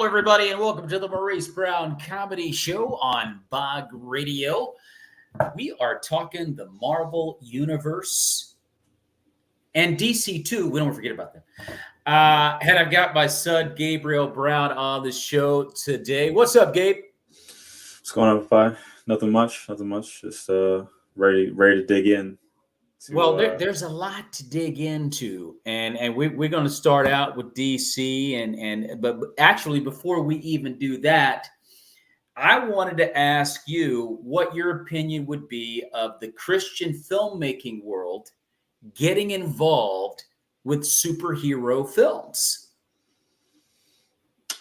everybody, and welcome to the Maurice Brown Comedy Show on Bog Radio. We are talking the Marvel Universe and DC too. We don't forget about that. And I've got my son, Gabriel Brown, on the show today. What's up, Gabe? What's going on, Fi? Nothing much. Just ready to dig in. Well, there's a lot to dig into, and we're going to start out with DC, but actually, before we even do that, I wanted to ask you what your opinion would be of the Christian filmmaking world getting involved with superhero films.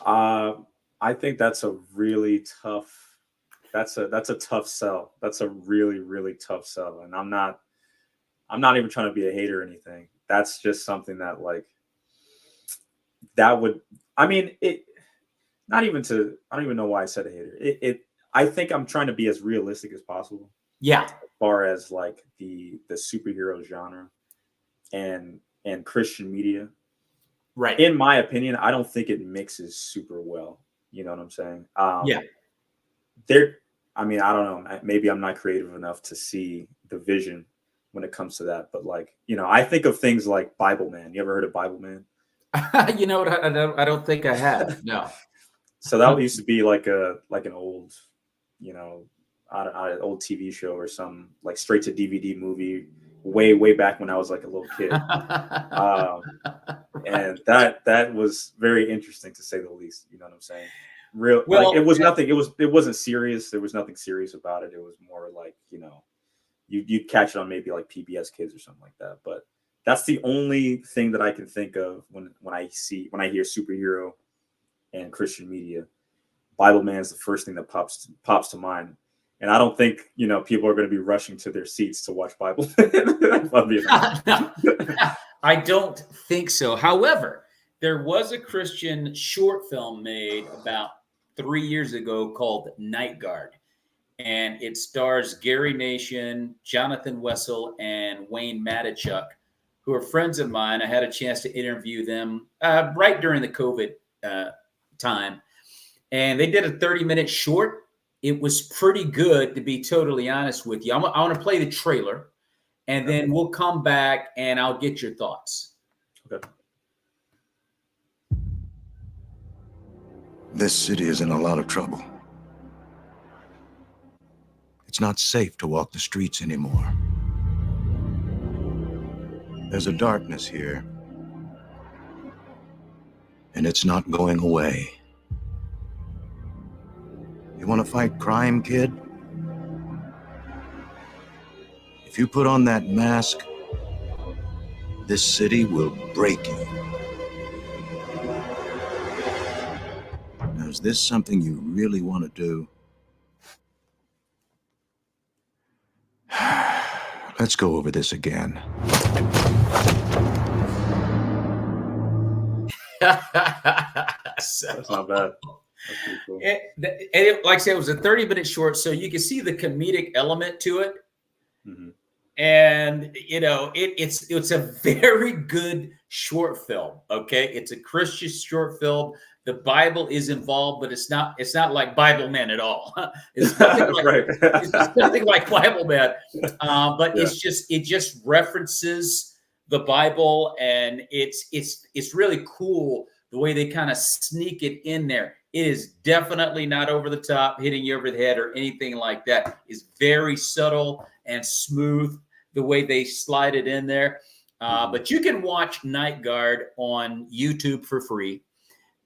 I think that's a really tough. That's a tough sell. That's a really tough sell, and I'm not even trying to be a hater or anything. That's just something that I don't even know why I said a hater. I think I'm trying to be as realistic as possible. Yeah. As far as the superhero genre and Christian media. Right. In my opinion, I don't think it mixes super well. You know what I'm saying? Yeah. I don't know. Maybe I'm not creative enough to see the vision when it comes to that, but I think of things like Bible Man. You ever heard of Bible Man? You know what? I don't think I have. No. So that used to be like an old, old TV show or some straight to DVD movie way back when I was a little kid. And that was very interesting to say the least. You know what I'm saying? It wasn't serious. There was nothing serious about it. It was more you'd catch it on maybe PBS Kids or something like that. But that's the only thing that I can think of when I hear superhero and Christian media. Bible Man is the first thing that pops to mind. And I don't think, people are going to be rushing to their seats to watch Bible Man. No, I don't think so. However, there was a Christian short film made about 3 years ago called Night Guard. And it stars Gary Nation, Jonathan Wessel, and Wayne Matichuk, who are friends of mine. I had a chance to interview them right during the COVID time. And they did a 30-minute short. It was pretty good, to be totally honest with you. I want to play the trailer, and then we'll come back, and I'll get your thoughts. Okay. This city is in a lot of trouble. It's not safe to walk the streets anymore. There's a darkness here, and it's not going away. You want to fight crime, kid? If you put on that mask, this city will break you. Now, is this something you really want to do? Let's go over this again. That's not bad. That's pretty cool. Like I said, it was a 30-minute short, so you can see the comedic element to it. Mm-hmm. And it's a very good short film. Okay, it's a Christian short film. The Bible is involved, but it's not like Bible Man at all. It's nothing it's nothing like Bible Man. But yeah. It just references the Bible, and it's really cool the way they kind of sneak it in there. It is definitely not over the top, hitting you over the head or anything like that. It's very subtle and smooth the way they slide it in there. But you can watch Night Guard on YouTube for free.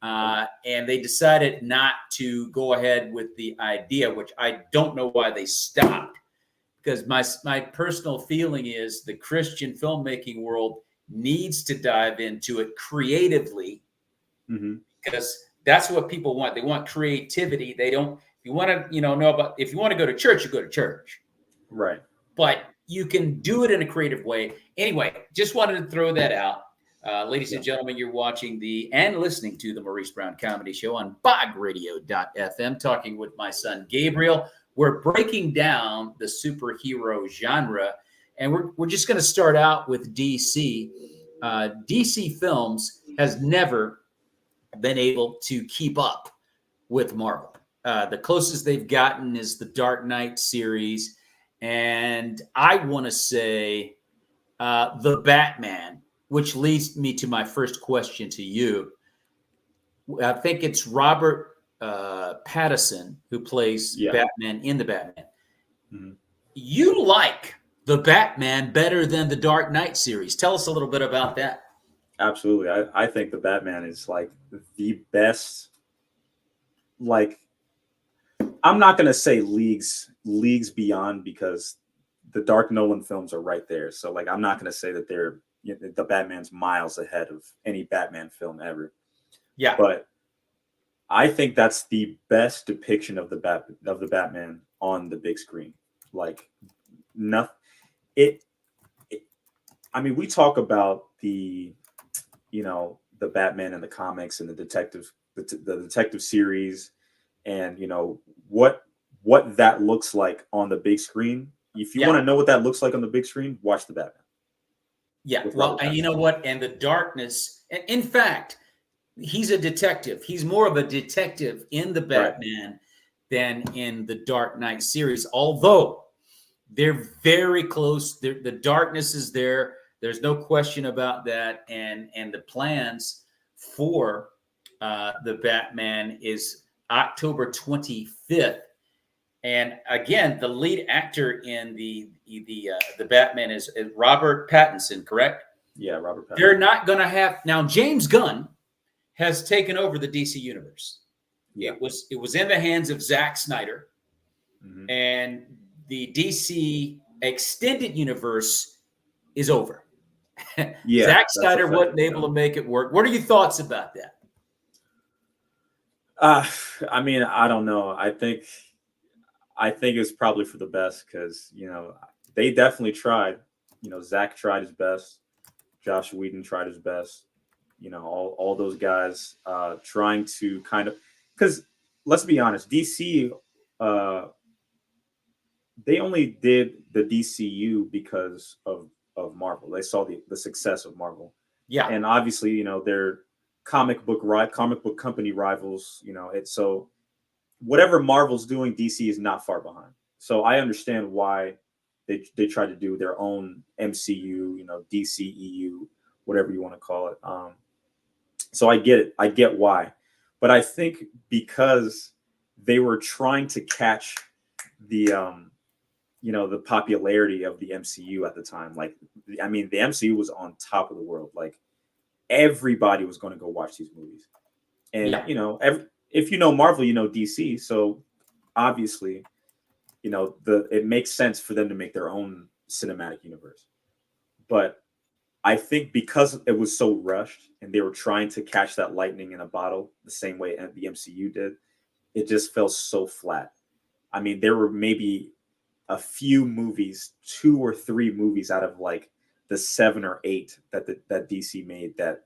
And they decided not to go ahead with the idea, which I don't know why they stopped, because my personal feeling is the Christian filmmaking world needs to dive into it creatively, because that's what people want. They want creativity. They don't. If you want to, know about. If you want to go to church, you go to church, right? But you can do it in a creative way. Anyway, just wanted to throw that out. Ladies and gentlemen, you're watching and listening to the Maurice Brown Comedy Show on bogradio.fm, talking with my son, Gabriel. We're breaking down the superhero genre, and we're just going to start out with DC. DC Films has never been able to keep up with Marvel. The closest they've gotten is the Dark Knight series. And I want to say the Batman, which leads me to my first question to you. I think it's Robert Pattinson who plays Batman in the Batman. Mm-hmm. You like the Batman better than the Dark Knight series. Tell us a little bit about that. Absolutely. I think the Batman is like the best. Like, I'm not going to say leagues beyond, because the Dark Nolan films are right there. So like, I'm not going to say that the Batman's miles ahead of any Batman film ever. Yeah. But I think that's the best depiction of the Batman on the big screen. Like, nothing. I mean, we talk about the Batman in the comics and the detective series, and what that looks like on the big screen. If you want to know what that looks like on the big screen, watch the Batman. Yeah. Well, and you know what? And the darkness. In fact, he's a detective. He's more of a detective in the Batman than in the Dark Knight series. Although they're very close. The darkness is there. There's no question about that. And the plans for the Batman is October 25th. And again, the lead actor in the Batman is Robert Pattinson, correct? Yeah, Robert Pattinson. They're not going to have now. James Gunn has taken over the DC universe. Yeah. It was in the hands of Zack Snyder, and the DC extended universe is over. Yeah, Zack Snyder wasn't able to make it work. What are your thoughts about that? I mean, I don't know. I think it's probably for the best, because they definitely tried. Zack tried his best. Josh Whedon tried his best. All those guys trying to kind of, because let's be honest, DC, they only did the DCU because of Marvel. They saw the success of Marvel. Yeah. And obviously, they're comic book company rivals, so whatever Marvel's doing, DC is not far behind. So I understand why they try to do their own MCU, DCEU, whatever you want to call it. So I get it. I get why. But I think because they were trying to catch the the popularity of the MCU at the time. Like, I mean, the MCU was on top of the world. Like, everybody was going to go watch these movies. And, if you know Marvel, you know DC. So obviously, it makes sense for them to make their own cinematic universe. But I think because it was so rushed and they were trying to catch that lightning in a bottle the same way the MCU did, it just fell so flat. I mean, there were maybe a few movies, 2 or 3 movies out of like the 7 or 8 that DC made that,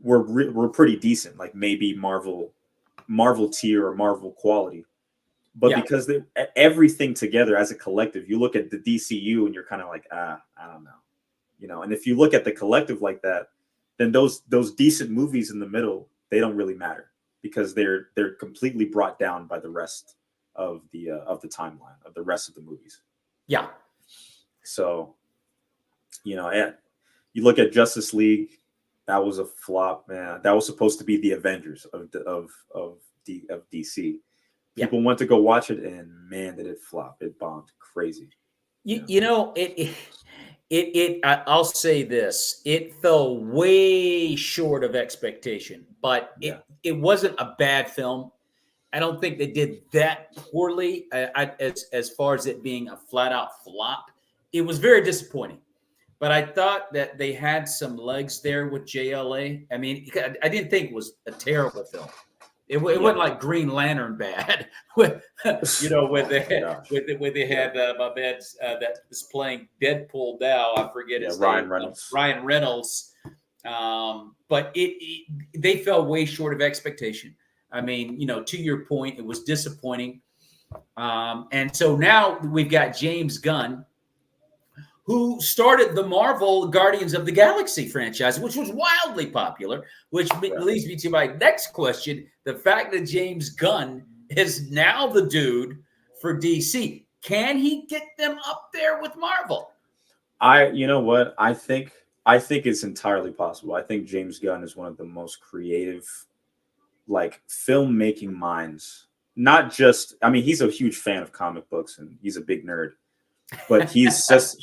were pretty decent, like maybe Marvel tier or Marvel quality. But because everything together as a collective, you look at the DCU and you're kind of like, I don't know. And if you look at the collective like that, then those decent movies in the middle, they don't really matter, because they're completely brought down by the rest of the timeline of the rest of the movies. Yeah. So, you look at Justice League, that was a flop, man. That was supposed to be the Avengers of DC. People went to go watch it, and man, did it flop! It bombed crazy. I'll say this: it fell way short of expectation, but it wasn't a bad film. I don't think they did that poorly. As far as it being a flat out flop, it was very disappointing. But I thought that they had some legs there with JLA. I mean, I didn't think it was a terrible film. It wasn't like Green Lantern bad, where they had my man that was playing Deadpool now. I forget his Ryan name. Reynolds. Ryan Reynolds. But they fell way short of expectation. I mean, to your point, it was disappointing. And so now we've got James Gunn, who started the Marvel Guardians of the Galaxy franchise, which was wildly popular, which leads me to my next question. The fact that James Gunn is now the dude for DC, can he get them up there with Marvel? You know what? I think it's entirely possible. I think James Gunn is one of the most creative, like, filmmaking minds. Not just, I mean, he's a huge fan of comic books and he's a big nerd, but he's such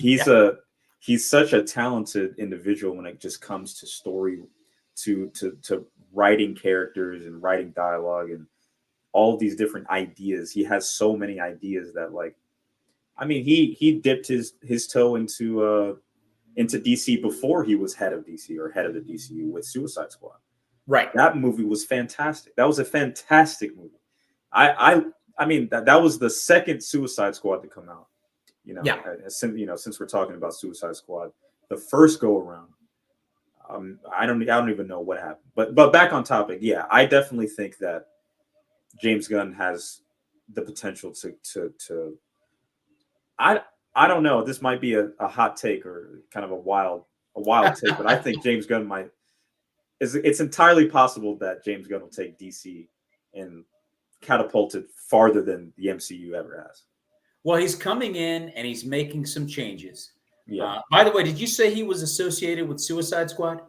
a talented individual when it just comes to story, to writing characters and writing dialogue and all these different ideas. He has so many ideas that, like, I mean, he dipped his toe into DC before he was head of DC or head of the DCU with Suicide Squad. Right. That movie was fantastic. That was a fantastic movie. I mean, that was the second Suicide Squad to come out. You know, yeah. Since we're talking about Suicide Squad, the first go around, I don't even know what happened. But back on topic, yeah, I definitely think that James Gunn has the potential to I don't know. This might be a hot take or kind of a wild take, but I think James Gunn might. It's entirely possible that James Gunn will take DC and catapult it farther than the MCU ever has. Well, he's coming in and he's making some changes. Yeah. By the way, did you say he was associated with Suicide Squad?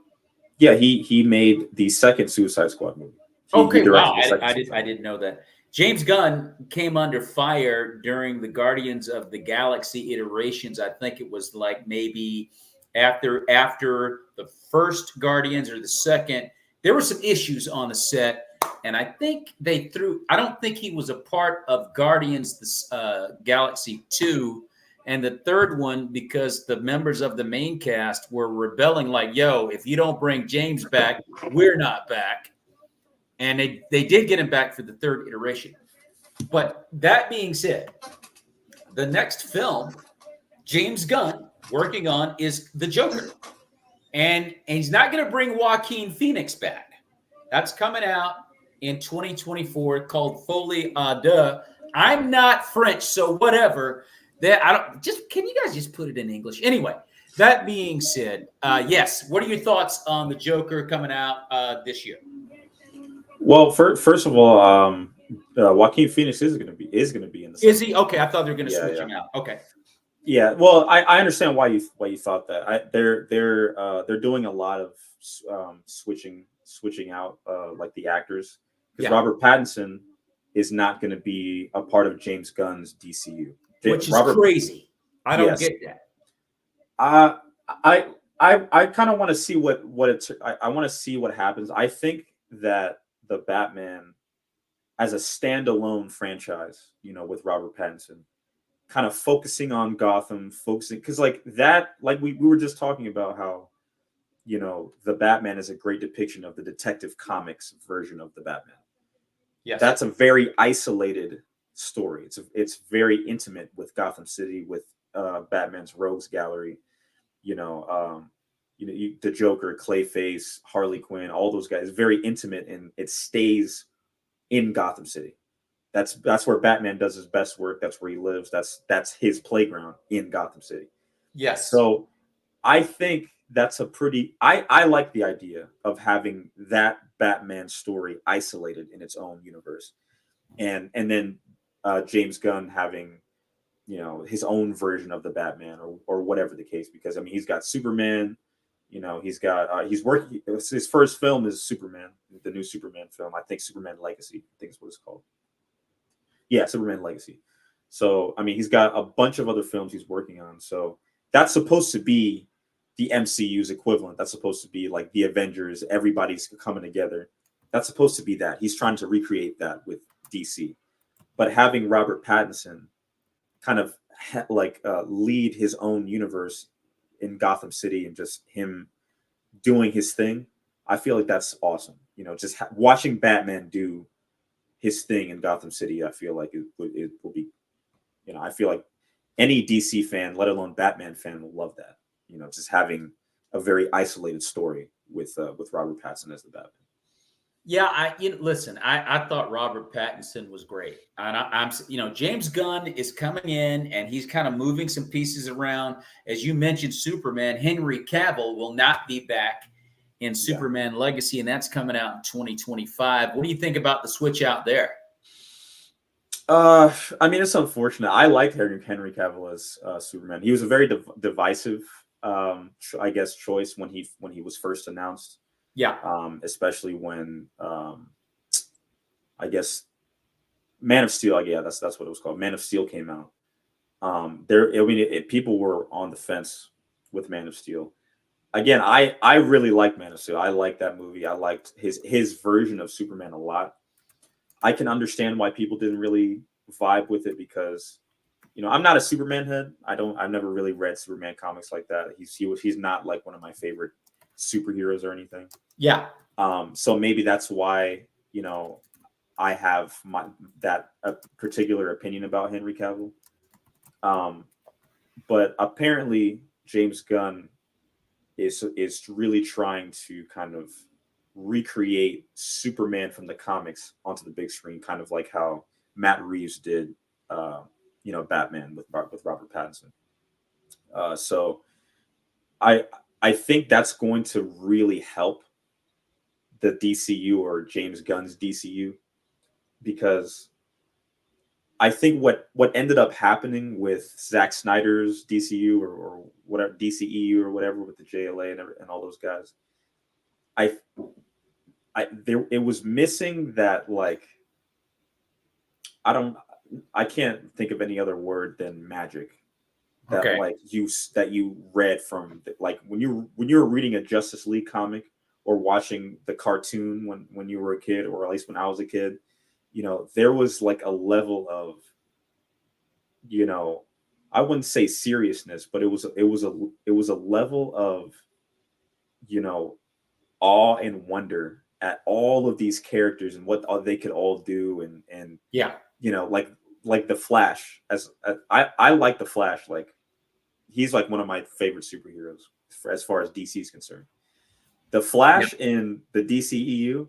Yeah, he made the second Suicide Squad movie. Okay, wow. I didn't know that. James Gunn came under fire during the Guardians of the Galaxy iterations. I think it was like maybe after the first Guardians or the second. There were some issues on the set, and I think I don't think he was a part of Guardians Galaxy 2 and the third one because the members of the main cast were rebelling like, yo, if you don't bring James back, we're not back. And they did get him back for the third iteration. But that being said, the next film James Gunn working on is The Joker. And he's not going to bring Joaquin Phoenix back. That's coming out in 2024 called Folie à Deux. I'm not French, so whatever. Can you guys just put it in English? Anyway, that being said, yes. What are your thoughts on The Joker coming out this year? Well, first of all, Joaquin Phoenix is going to be in the. Is he? Okay, I thought they were going to switch him out. Okay. Yeah, well, I understand why you thought that. They're doing a lot of switching out like the actors, because Robert Pattinson is not going to be a part of James Gunn's DCU, which is crazy. I don't get that. I kind of want to see I want to see what happens. I think that the Batman as a standalone franchise, with Robert Pattinson, kind of focusing on Gotham, because like we were just talking about how, the Batman is a great depiction of the Detective Comics version of the Batman. Yes. That's a very isolated story. It's very intimate with Gotham City, with Batman's rogues gallery, the Joker, Clayface, Harley Quinn, all those guys, very intimate, and it stays in Gotham City. That's where Batman does his best work. That's where he lives. That's his playground in Gotham City. Yes. So I think that's I like the idea of having that Batman story isolated in its own universe. And then James Gunn having, his own version of the Batman or whatever the case, because I mean, he's got Superman, he's got his first film is Superman, the new Superman film. I think Superman Legacy, I think is what it's called. Yeah, Superman Legacy. So, I mean, he's got a bunch of other films he's working on. So that's supposed to be the MCU's equivalent. That's supposed to be like the Avengers. Everybody's coming together. That's supposed to be that. He's trying to recreate that with DC. But having Robert Pattinson kind of lead his own universe in Gotham City and just him doing his thing, I feel like that's awesome. Just watching Batman do his thing in Gotham City, I feel like it will be, I feel like any DC fan, let alone Batman fan, will love that. Just having a very isolated story with Robert Pattinson as the Batman. Yeah, listen. I thought Robert Pattinson was great, and I'm James Gunn is coming in and he's kind of moving some pieces around. As you mentioned, Superman. Henry Cavill will not be back in Yeah. Superman Legacy, and that's coming out in 2025. What do you think about the switch out there? I mean, it's unfortunate. I liked Henry Cavill as Superman. He was a very divisive, I guess, choice when he was first announced. Yeah. Especially when I guess Man of Steel. Yeah, that's what it was called. Man of Steel came out. People were on the fence with Man of Steel. Again, I really like Man of Steel. I like that movie. I liked his version of Superman a lot. I can understand why people didn't really vibe with it because, I'm not a Superman head. I've never really read Superman comics like that. He's not like one of my favorite superheroes or anything. Yeah. So maybe that's why, I have a particular opinion about Henry Cavill. But apparently James Gunn is really trying to kind of recreate Superman from the comics onto the big screen, kind of like how Matt Reeves did, Batman with Robert Pattinson. So I think that's going to really help the DCU or James Gunn's DCU, because I think what ended up happening with Zack Snyder's DCU or whatever DCEU or whatever with the JLA and all those guys, it was missing that, like, I can't think of any other word than magic that you read from, like, when you were reading a Justice League comic or watching the cartoon when you were a kid, or at least when I was a kid, there was like a level of, I wouldn't say seriousness, but it was a level of, awe and wonder at all of these characters and what they could all do, and yeah, like the Flash. I like the Flash. Like, he's like one of my favorite superheroes as far as DC is concerned. The Flash in the DCEU,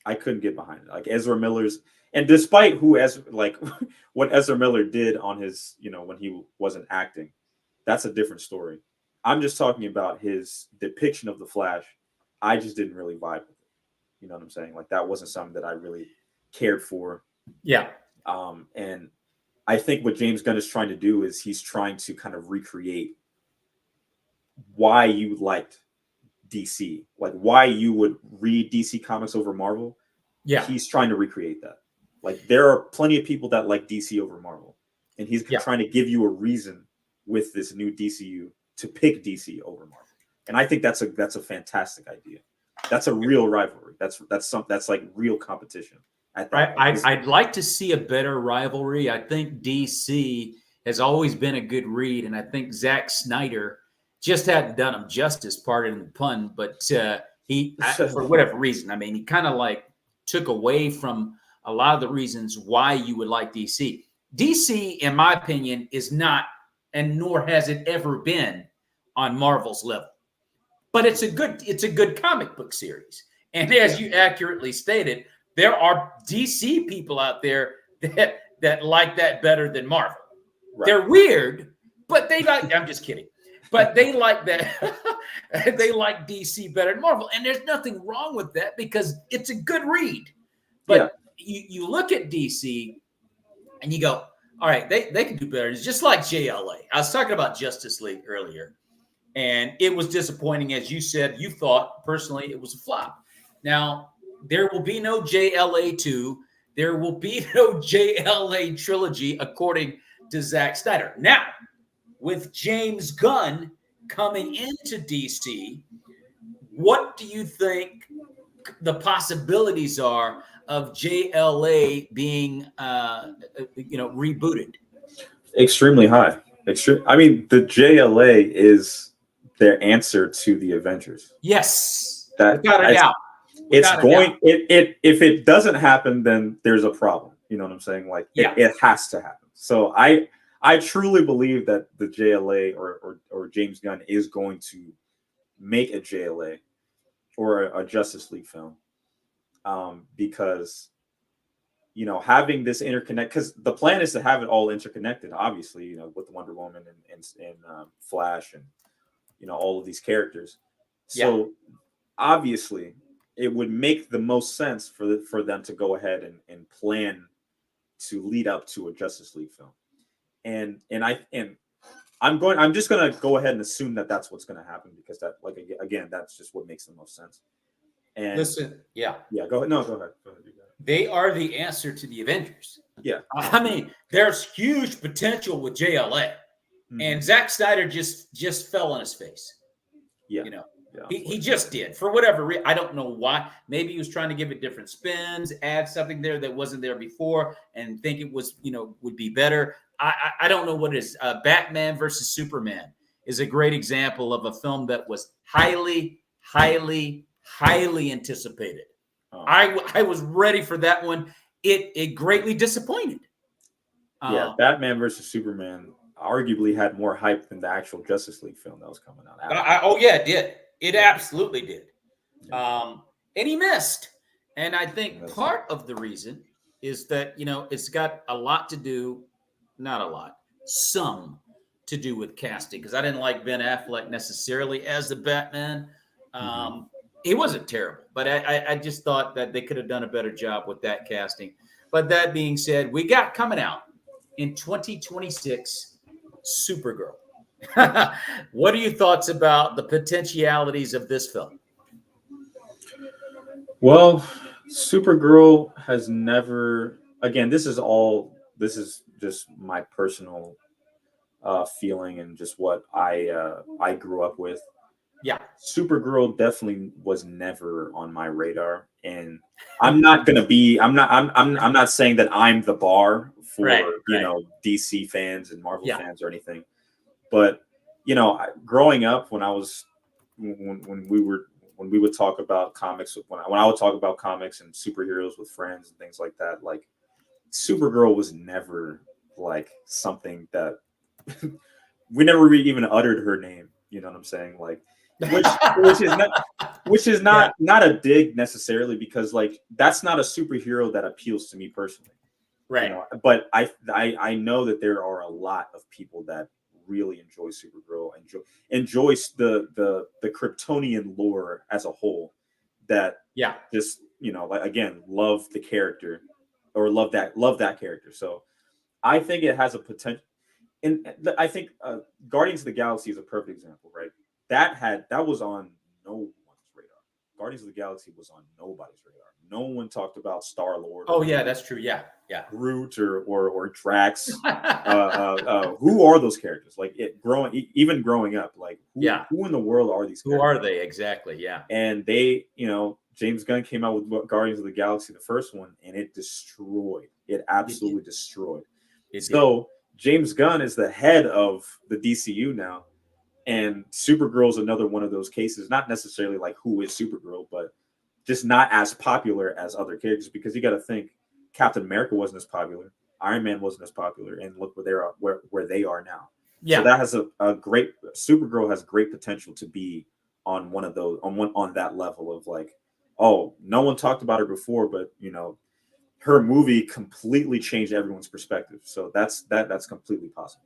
I couldn't get behind it. Like Ezra Miller's, and despite what Ezra Miller did on his, when he wasn't acting, that's a different story. I'm just talking about his depiction of the Flash. I just didn't really vibe with it. You know what I'm saying? Like, that wasn't something that I really cared for. Yeah. And I think what James Gunn is trying to do is he's trying to kind of recreate why you liked DC, like why you would read DC comics over Marvel. Yeah. He's trying to recreate that. Like, there are plenty of people that like DC over Marvel, and he's trying to give you a reason with this new DCU to pick DC over Marvel. And I think that's a fantastic idea. That's a real rivalry. That's like real competition. I'd like to see a better rivalry. I think DC has always been a good read, and I think Zack Snyder just hadn't done him justice, pardon the pun, but for whatever reason, I mean, he kind of like took away from a lot of the reasons why you would like DC. DC, in my opinion, is not, and nor has it ever been, on Marvel's level. But it's a good comic book series. And as you accurately stated, there are DC people out there that like that better than Marvel. Right. They're weird, but they like, I'm just kidding. But they like that. They like DC better than Marvel. And there's nothing wrong with that because it's a good read. But you look at DC and you go, all right, they can do better. It's just like JLA. I was talking about Justice League earlier, and it was disappointing. As you said, you thought personally it was a flop. Now, there will be no JLA 2. There will be no JLA trilogy, according to Zack Snyder. Now, with James Gunn coming into DC, what do you think the possibilities are of JLA being, rebooted? Extremely high. I mean, the JLA is their answer to the Avengers. Yes, without a doubt. If it doesn't happen, then there's a problem. You know what I'm saying? Like, it has to happen. So I truly believe that the JLA or James Gunn is going to make a JLA or a Justice League film. because having this interconnect, because the plan is to have it all interconnected, obviously, with Wonder Woman and Flash and all of these characters. So obviously it would make the most sense for them to go ahead and plan to lead up to a Justice League film. And I'm just gonna go ahead and assume that that's what's gonna happen, because that, like, again, that's just what makes the most sense. And listen, go ahead. No, go ahead. They are the answer to the Avengers. Yeah, I mean, there's huge potential with JLA, and Zack Snyder just fell on his face. Yeah, he just did, for whatever reason. I don't know why. Maybe he was trying to give it different spins, add something there that wasn't there before, and think it was would be better. I don't know what it is. Batman versus Superman is a great example of a film that was highly anticipated. I was ready for that one. It greatly disappointed. Batman versus Superman arguably had more hype than the actual Justice League film that was coming out. It did. It absolutely did. And he missed. And I think part of the reason is that, it's got a lot to do, not a lot, some to do with casting. Because I didn't like Ben Affleck necessarily as the Batman. He wasn't terrible, but I just thought that they could have done a better job with that casting. But that being said, we got coming out in 2026 Supergirl. What are your thoughts about the potentialities of this film? Well, Supergirl has never, again, this is just my personal feeling and just what I grew up with. Yeah, Supergirl definitely was never on my radar, and I'm not saying that I'm the bar for DC fans and Marvel fans or anything, but growing up, when we would talk about comics, when I would talk about comics and superheroes with friends and things like that, like Supergirl was never like something that we never even uttered her name. You know what I'm saying? Like, which is not a dig necessarily, because like that's not a superhero that appeals to me personally, right? But I know that there are a lot of people that really enjoy Supergirl, enjoy the Kryptonian lore as a whole, that just like, again, love the character or love that character. So I think it has a potential. And I think Guardians of the Galaxy is a perfect example, right? That was on no one's radar. Guardians of the Galaxy was on nobody's radar. No one talked about Star-Lord. Oh yeah, that's true. Yeah. Groot or Drax. Who are those characters? Like even growing up, like who in the world are these characters? Who are they exactly? Yeah. And they, James Gunn came out with Guardians of the Galaxy, the first one, and it destroyed. It absolutely destroyed. James Gunn is the head of the DCU now, and Supergirl is another one of those cases. Not necessarily like who is Supergirl, but just not as popular as other characters, because you got to think Captain America wasn't as popular, Iron Man wasn't as popular, and look where they are now. Yeah. So that has a great Supergirl has great potential to be on one of those on that level of like, oh, no one talked about her before, but her movie completely changed everyone's perspective. So that's completely possible.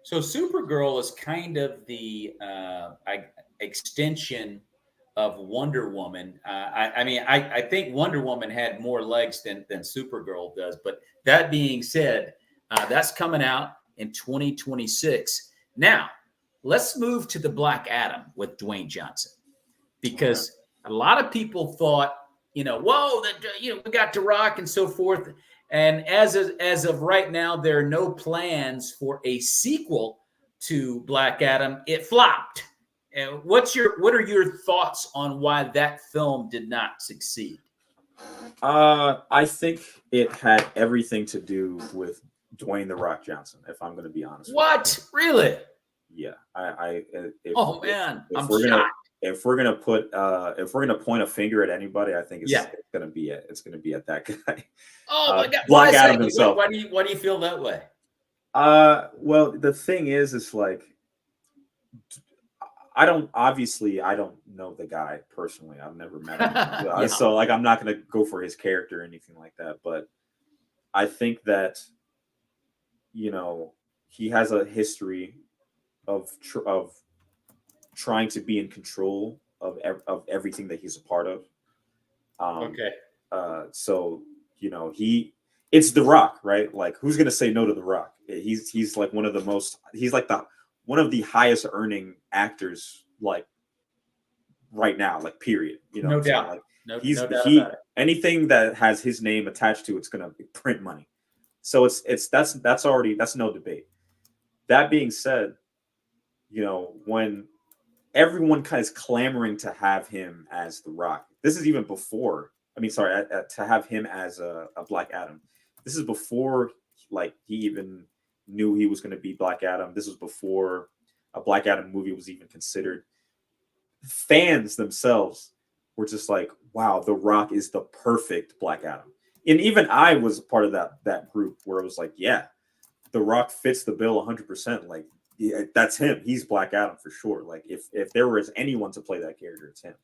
So Supergirl is kind of the extension of Wonder Woman. I think Wonder Woman had more legs than Supergirl does. But that being said, that's coming out in 2026. Now, let's move to the Black Adam with Dwayne Johnson, because a lot of people thought, whoa, we got to Rock and so forth. And as of right now, there are no plans for a sequel to Black Adam. It flopped. And what are your thoughts on why that film did not succeed? I think it had everything to do with Dwayne "The Rock" Johnson, if I'm going to be honest. What? Really? Yeah. If we're gonna point a finger at anybody, I think it's gonna be at that guy. Oh my God! Black Adam himself. Why do you feel that way? Well, the thing is like I don't know the guy personally. I've never met him. Yeah. So like I'm not gonna go for his character or anything like that. But I think that, you know, he has a history of trying to be in control of everything that he's a part of. Okay. So, you know, it's The Rock, right? Like, who's gonna say no to The Rock? He's like one of the highest earning actors, like, right now, like, period. You know, No what I'm saying? doubt. Like, No doubt about it. anything that has his name attached to it's gonna print money. So that's no debate. That being said, you know, when everyone kind of is clamoring to have him as The Rock, this is even before. I mean, sorry, to have him as a Black Adam. This is before, like, he even knew he was going to be Black Adam. This was before a Black Adam movie was even considered. Fans themselves were just like, wow, The Rock is the perfect Black Adam. And even I was part of that group where it was like, yeah, The Rock fits the bill 100%. Like, yeah, that's him. He's Black Adam for sure. Like, if there was anyone to play that character, it's him.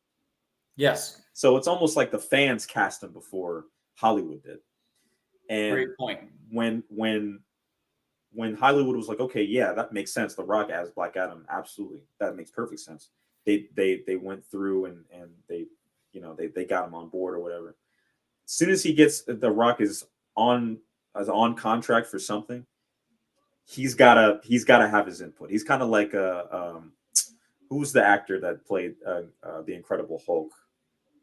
Yes. So it's almost like the fans cast him before Hollywood did. And great point. When Hollywood was like, okay, yeah, that makes sense. The Rock as Black Adam, absolutely, that makes perfect sense. They went through and they got him on board or whatever. As soon as The Rock is on contract for something, he's gotta have his input. He's kind of like who's the actor that played the Incredible Hulk?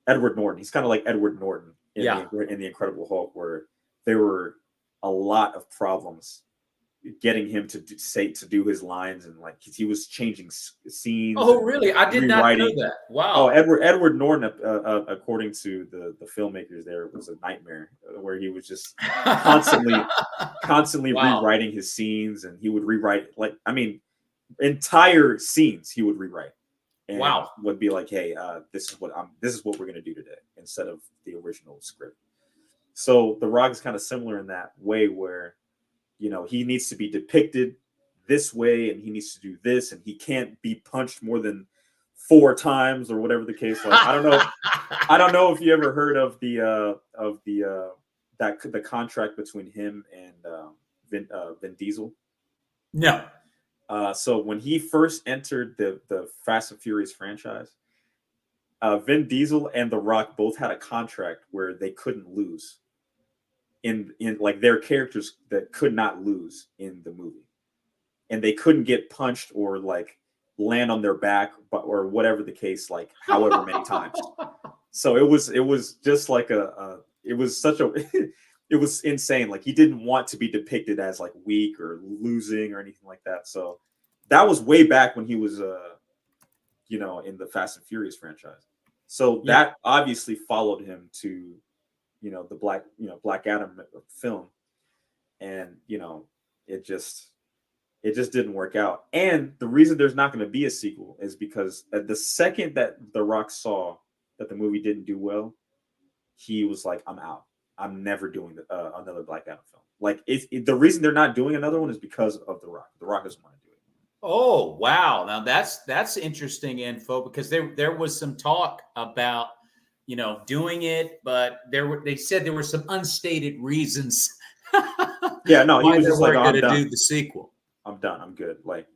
Edward Norton. He's kind of like Edward Norton in the Incredible Hulk, where there were a lot of problems getting him to do his lines, and like he was changing scenes. Oh, really? I did not know that. Wow. Oh, Edward Norton, according to the filmmakers, there was a nightmare where he was just constantly wow. rewriting his scenes, and he would rewrite, like, I mean, entire scenes he would rewrite. And wow. would be like, hey, this is what we're gonna do today, instead of the original script. So The Rock is kind of similar in that way, where, you know, he needs to be depicted this way, and he needs to do this, and he can't be punched more than 4 times or whatever the case. Like, I don't know if you ever heard of the contract between him and Vin Diesel. No. So when he first entered the Fast and Furious franchise, Vin Diesel and The Rock both had a contract where they couldn't lose. In like, their characters that could not lose in the movie, and they couldn't get punched or like land on their back, or whatever the case, like however many times. So it was just like it was insane. Like, he didn't want to be depicted as like weak or losing or anything like that. So that was way back when he was in the Fast and Furious franchise. So that obviously followed him to, the Black Adam film, and it just didn't work out. And the reason there's not going to be a sequel is because at the second that The Rock saw that the movie didn't do well, he was like, I'm out. I'm never doing another Black Adam film. Like, the reason they're not doing another one is because of The Rock. The Rock doesn't want to do it. Oh, wow. Now that's interesting info, because there was some talk about, doing it, but they said there were some unstated reasons. Yeah, no, he was just like, going to do the sequel. I'm done. I'm good. Like,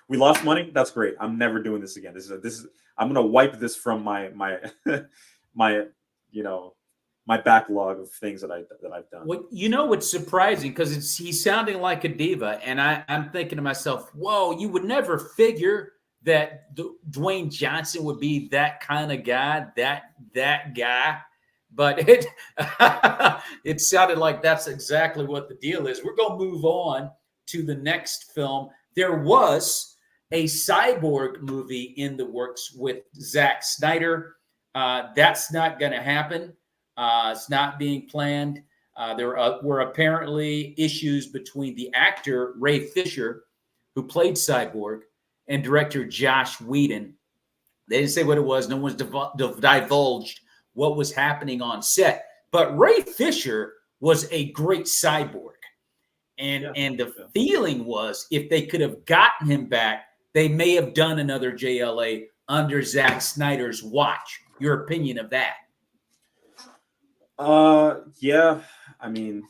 we lost money. That's great. I'm never doing this again. This is I'm going to wipe this from my my backlog of things that I've done. Well, what's surprising, because he's sounding like a diva, and I'm thinking to myself, whoa, you would never figure that Dwayne Johnson would be that kind of guy, that guy. But it sounded like that's exactly what the deal is. We're going to move on to the next film. There was a Cyborg movie in the works with Zack Snyder. That's not going to happen. It's not being planned. There were apparently issues between the actor Ray Fisher, who played Cyborg, and director Josh Whedon. They didn't say what it was. No one's divulged what was happening on set. But Ray Fisher was a great Cyborg. And the feeling was, if they could have gotten him back, they may have done another JLA under Zack Snyder's watch. Your opinion of that? Yeah, I mean,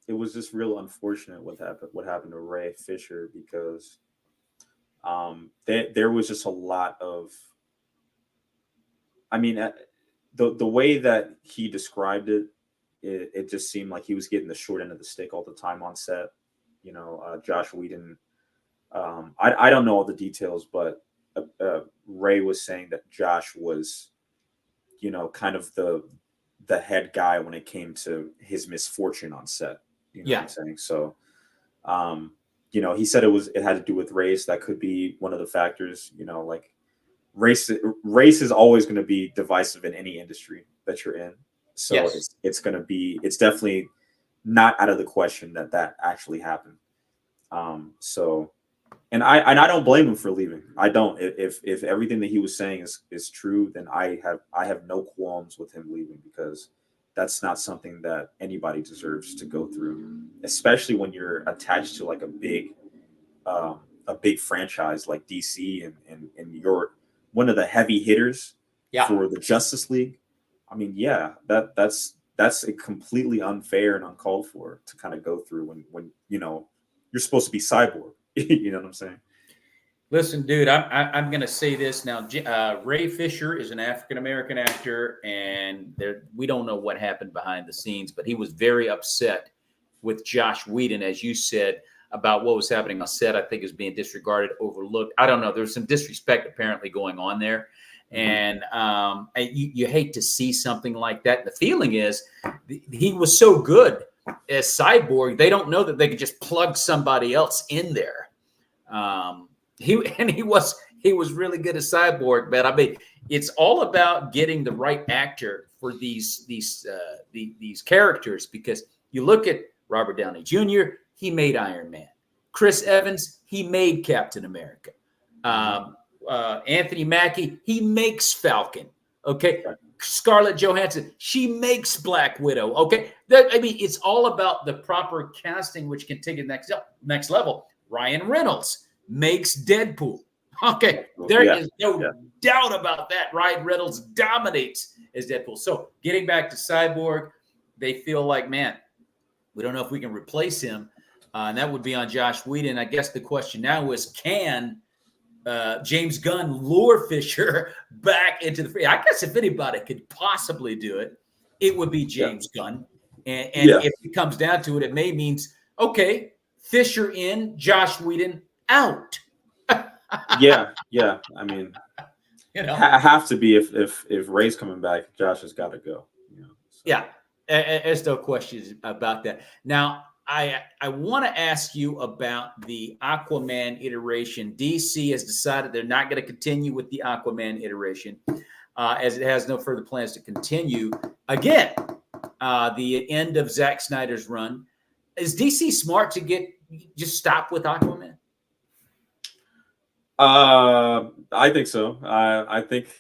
it was just real unfortunate what happened to Ray Fisher, because there was just a lot of, I mean, the way that he described it just seemed like he was getting the short end of the stick all the time on set. You know, Josh Whedon, I don't know all the details, but Ray was saying that Josh was, you know, kind of the head guy when it came to his misfortune on set. You know what I'm saying? So, you know, he said it had to do with race. That could be one of the factors. You know, like race is always going to be divisive in any industry that you're in. So it's definitely not out of the question that actually happened. So, and I don't blame him for leaving. I don't. If everything that he was saying is true, then I have no qualms with him leaving, because that's not something that anybody deserves to go through, especially when you're attached to like a big franchise like DC, and you're one of the heavy hitters for the Justice League. I mean, that's a completely unfair and uncalled for to kind of go through when you know you're supposed to be Cyborg. You know what I'm saying? Listen, dude, I'm going to say this now. Ray Fisher is an African-American actor, and we don't know what happened behind the scenes, but he was very upset with Josh Whedon, as you said, about what was happening on set. I think is being disregarded, overlooked. I don't know. There's some disrespect apparently going on there. And you hate to see something like that. The feeling is he was so good as Cyborg, they don't know that they could just plug somebody else in there. He was really good as Cyborg, but I mean, it's all about getting the right actor for these characters, because you look at Robert Downey Jr., he made Iron Man. Chris Evans, he made Captain America. Anthony Mackie, he makes Falcon. Okay. Scarlett Johansson, she makes Black Widow. Okay. I mean, it's all about the proper casting, which can take it next level. Ryan Reynolds makes Deadpool. Okay. There is no doubt about that. Ryan Reynolds dominates as Deadpool. So getting back to Cyborg, they feel like, man, we don't know if we can replace him. And that would be on Josh Whedon. I guess the question now is, can James Gunn lure Fisher back into the free? I guess if anybody could possibly do it, it would be James Gunn. And if it comes down to it, it may means, okay, Fisher in, Josh Whedon out. Yeah. I mean, you know, have to be if Ray's coming back, Josh has got to go. You know, so. Yeah, there's no questions about that. Now, I want to ask you about the Aquaman iteration. DC has decided they're not going to continue with the Aquaman iteration, as it has no further plans to continue. Again, the end of Zack Snyder's run. Is DC smart to just stop with Aquaman? I think so. I think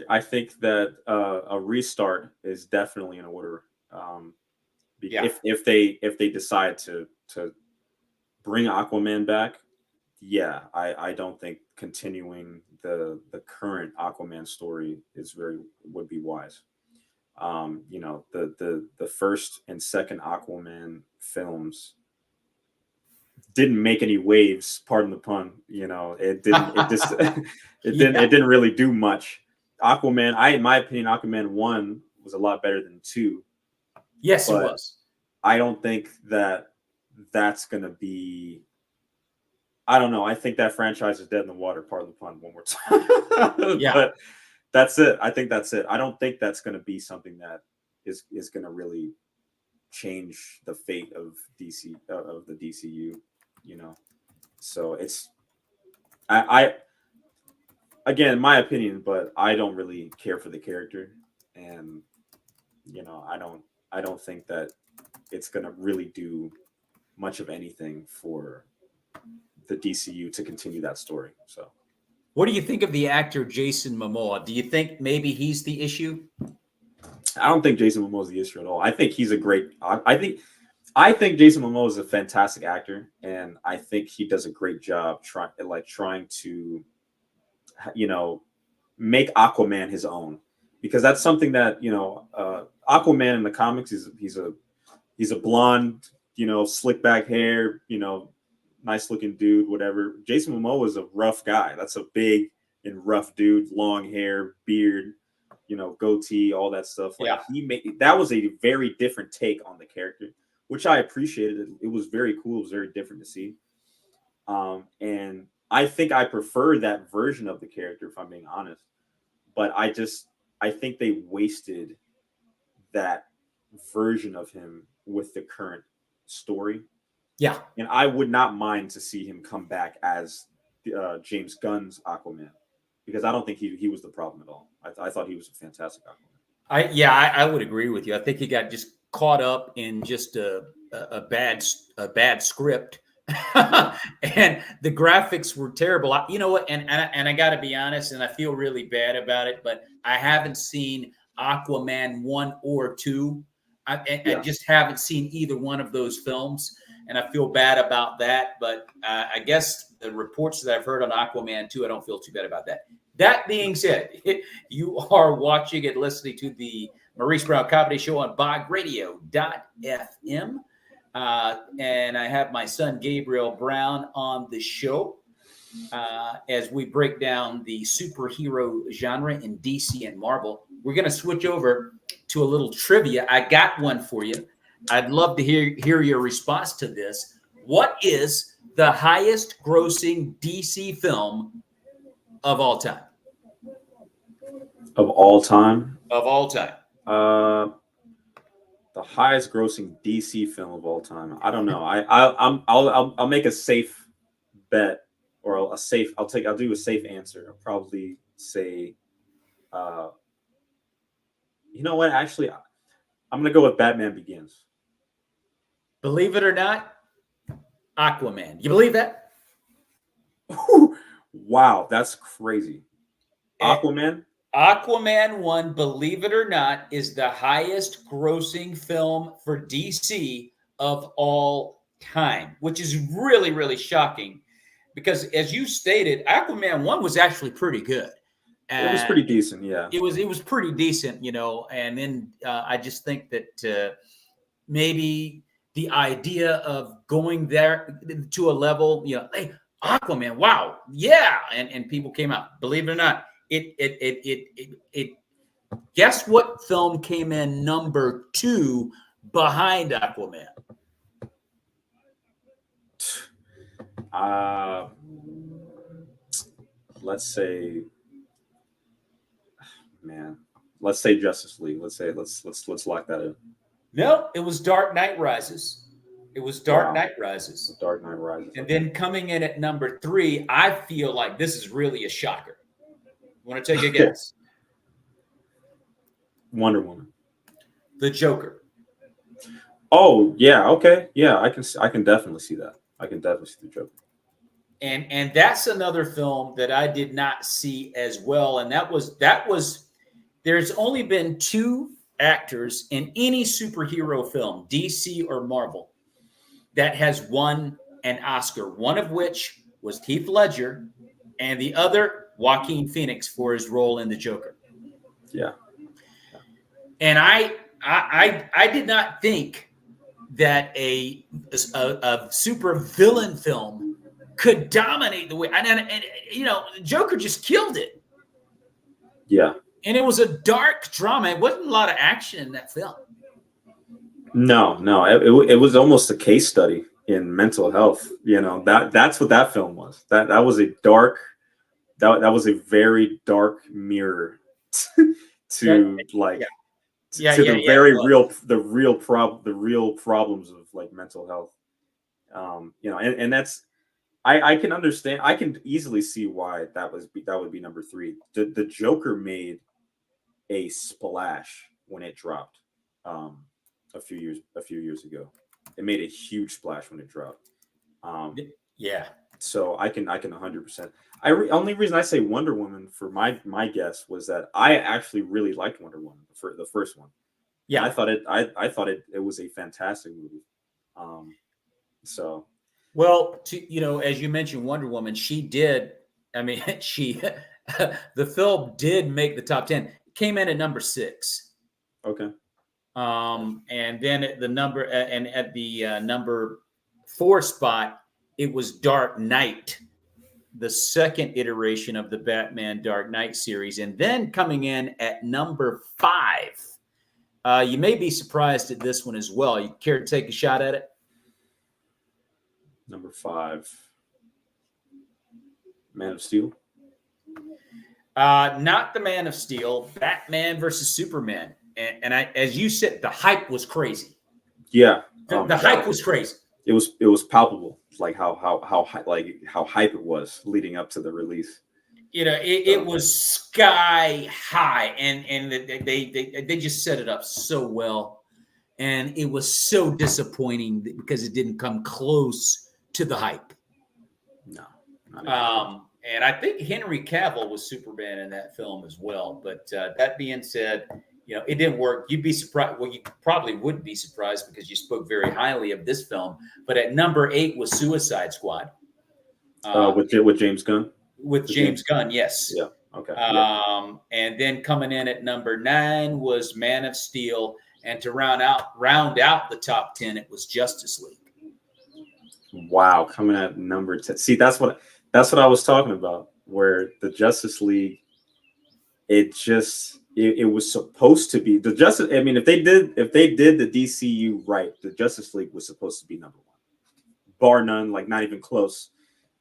that a restart is definitely in order. If they decide to bring Aquaman back, I don't think continuing the current Aquaman story would be wise. You know, the first and second Aquaman films didn't make any waves, pardon the pun. You know, it didn't really do much. Aquaman, in my opinion, Aquaman 1 was a lot better than 2. Yes, it was. I don't think that's going to be, I don't know. I think that franchise is dead in the water, pardon the pun, one more time. Yeah. But that's it. I think that's it. I don't think that's going to be something that is going to really change the fate of DC, of the DCU, you know? So it's, again, my opinion, but I don't really care for the character. And, you know, I don't think that it's going to really do much of anything for the DCU to continue that story. So what do you think of the actor Jason Momoa? Do you think maybe he's the issue? I don't think Jason Momoa is the issue at all. I think he's I think Jason Momoa is a fantastic actor, and I think he does a great job trying to you know, make Aquaman his own, because that's something that, you know, Aquaman in the comics is he's a blonde, you know, slick back hair, you know, nice looking dude, whatever. Jason Momoa is a rough guy. That's a big and rough dude, long hair, beard, you know, goatee, all that stuff. Like that was a very different take on the character, which I appreciated. It was very cool. It was very different to see. And I think I prefer that version of the character, if I'm being honest. But I think they wasted that version of him with the current story. Yeah. And I would not mind to see him come back as James Gunn's Aquaman, because I don't think he was the problem at all. I thought he was a fantastic Aquaman. I would agree with you. I think he got just caught up in just a bad script. And the graphics were terrible. You know what? And I got to be honest, and I feel really bad about it, but I haven't seen Aquaman 1 or 2. I just haven't seen either one of those films, and I feel bad about that. But I guess the reports that I've heard on Aquaman 2, I don't feel too bad about that. That being said, you are watching and listening to the Maurice Brown Comedy Show on bogradio.fm. And I have my son Gabriel Brown on the show as we break down the superhero genre in DC and Marvel. We're going to switch over to a little trivia. I got one for you. I'd love to hear your response to this. What is the highest grossing DC film of all time? Of all time? Of all time. The highest grossing DC film of all time. I don't know. I'll make a safe bet, or I'll do a safe answer. I'll probably say, you know what? Actually, I'm gonna go with Batman Begins. Believe it or not, Aquaman. You believe that? Wow, that's crazy. Aquaman? Aquaman 1, believe it or not, is the highest grossing film for DC of all time, which is really, really shocking because, as you stated, Aquaman 1 was actually pretty good. It was pretty decent, yeah. It was pretty decent, you know, and then I just think that maybe the idea of going there to a level, you know, hey, Aquaman, wow, yeah, and people came out. Believe it or not, it guess what film came in number 2 behind Aquaman? Let's say, man, let's say Justice League. Let's lock that in. No, it was Dark Knight Rises. It was Dark Knight Rises. Dark Knight Rises. And then coming in at number 3, I feel like this is really a shocker. Want to take a guess? Wonder Woman. The Joker. Oh, yeah, okay. Yeah, I can definitely see that. I can definitely see the Joker. And that's another film that I did not see as well. And that was there's only been 2 actors in any superhero film, DC or Marvel, that has won an Oscar, one of which was Heath Ledger, and the other Joaquin Phoenix for his role in the Joker. Yeah. And I did not think that a super villain film could dominate the way, and you know, Joker just killed it. Yeah. And it was a dark drama. It wasn't a lot of action in that film. No, it was almost a case study in mental health. You know, that's what that film was. That was a dark, that was a very dark mirror to the real problems of like mental health. You know, and that's, I can understand. I can easily see why that would be number 3. The Joker made a splash when it dropped a few years ago. It made a huge splash when it dropped. Yeah. So I can 100%. Only reason I say Wonder Woman for my guess was that I actually really liked Wonder Woman for the first one. Yeah, I thought it was a fantastic movie. So, well, you know, as you mentioned, Wonder Woman, she did. I mean, the film did make the top 10. It came in at number 6. Okay. And then at the number and at the number 4 spot, it was Dark Knight, the second iteration of the Batman Dark Knight series. And then coming in at number 5, you may be surprised at this one as well. You care to take a shot at it? Number 5, Man of Steel. Not the Man of Steel, Batman versus Superman. And as you said, the hype was crazy. Yeah, the hype was crazy. It was palpable, like how hype it was leading up to the release. It was sky high, and they just set it up so well, and it was so disappointing because it didn't come close to the hype. No. And I think Henry Cavill was Superman in that film as well. But that being said, it didn't work. You'd be surprised. Well, you probably would be surprised because you spoke very highly of this film. But at number 8 was Suicide Squad. With James Gunn? With James Gunn, yes. Yeah. Okay. And then coming in at number 9 was Man of Steel. And to round out the top 10, it was Justice League. Wow, coming at number 10. See, that's what I was talking about, where the Justice League, it was supposed to be the Justice. I mean, if they did the DCU right, the Justice League was supposed to be number 1, bar none, like not even close.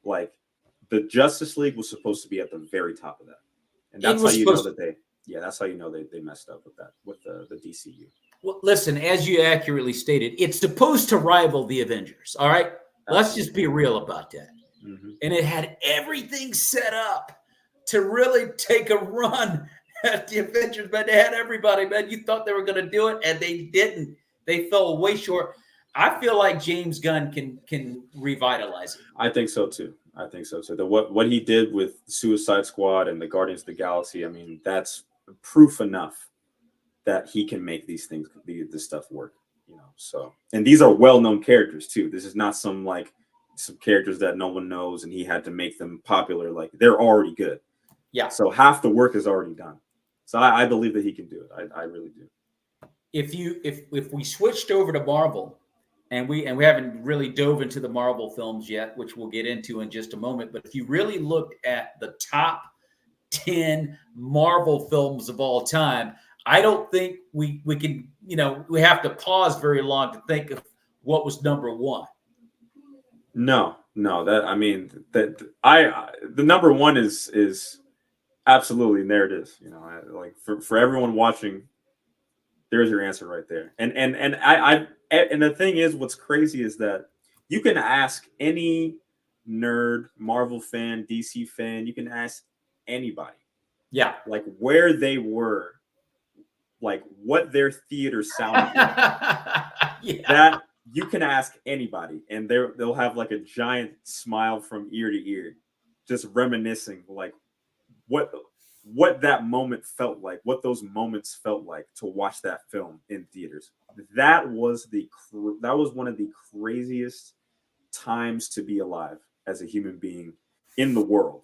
Like the Justice League was supposed to be at the very top of that, and that's how you know that that's how you know they messed up with that with the DCU. Well, listen, as you accurately stated, it's supposed to rival the Avengers. All right, let's just be real about that. Mm-hmm. And it had everything set up to really take a run at the Avengers, but they had everybody, man. You thought they were going to do it, and they didn't. They fell way short. I feel like James Gunn can revitalize it. I think so too. What he did with Suicide Squad and the Guardians of the Galaxy, I mean, that's proof enough that he can make these things, this stuff work. So, and these are well-known characters too. This is not some characters that no one knows and he had to make them popular. Like, they're already good. Yeah. So half the work is already done. So I believe that he can do it. I really do. If we switched over to Marvel, and we haven't really dove into the Marvel films yet, which we'll get into in just a moment, but if you really looked at the top 10 Marvel films of all time, I don't think we can, we have to pause very long to think of what was number 1. No, the number 1 is absolutely, and there it is. Like for everyone watching, there's your answer right there. And the thing is, what's crazy is that you can ask any nerd, Marvel fan, DC fan, you can ask anybody. Yeah. Like where they were, like what their theater sounded like. Yeah. That you can ask anybody, and they'll have like a giant smile from ear to ear, just reminiscing like what that moment felt like, what those moments felt like to watch that film in theaters. That was one of the craziest times to be alive as a human being in the world,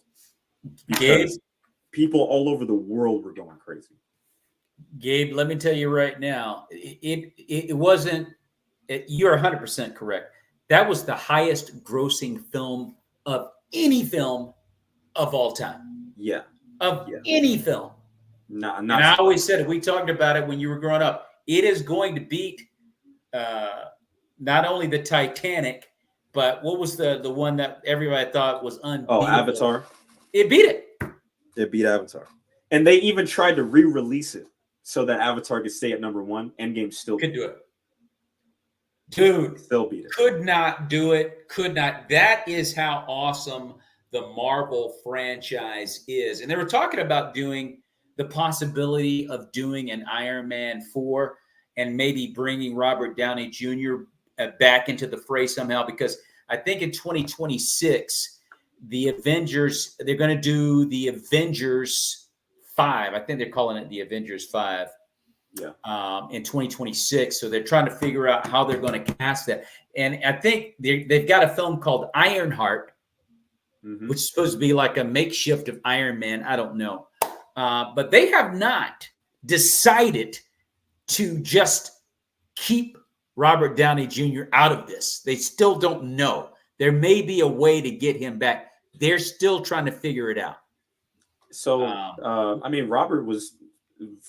because people all over the world were going crazy. Gabe, let me tell you right now, it wasn't. You're 100% correct. That was the highest grossing film of any film of all time. Yeah. Any film. Not and I always said it. We talked about it when you were growing up. It is going to beat not only the Titanic, but what was the one that everybody thought was unbeatable? Oh, Avatar. It beat it. It beat Avatar. And they even tried to re-release it so that Avatar could stay at number 1. Endgame still could do it. Dude, still beat it. Could not do it. Could not. That is how awesome the Marvel franchise is. And they were talking about doing the possibility of doing an Iron Man 4 and maybe bringing Robert Downey Jr. Back into the fray somehow, because I think in 2026, the Avengers, they're going to do the Avengers 5. I think they're calling it the Avengers 5. Yeah. In 2026. So they're trying to figure out how they're going to cast that. And I think they've got a film called Ironheart which is supposed to be like a makeshift of Iron Man. I don't know. But they have not decided to just keep Robert Downey Jr. out of this. They still don't know. There may be a way to get him back. They're still trying to figure it out. So, I mean, Robert was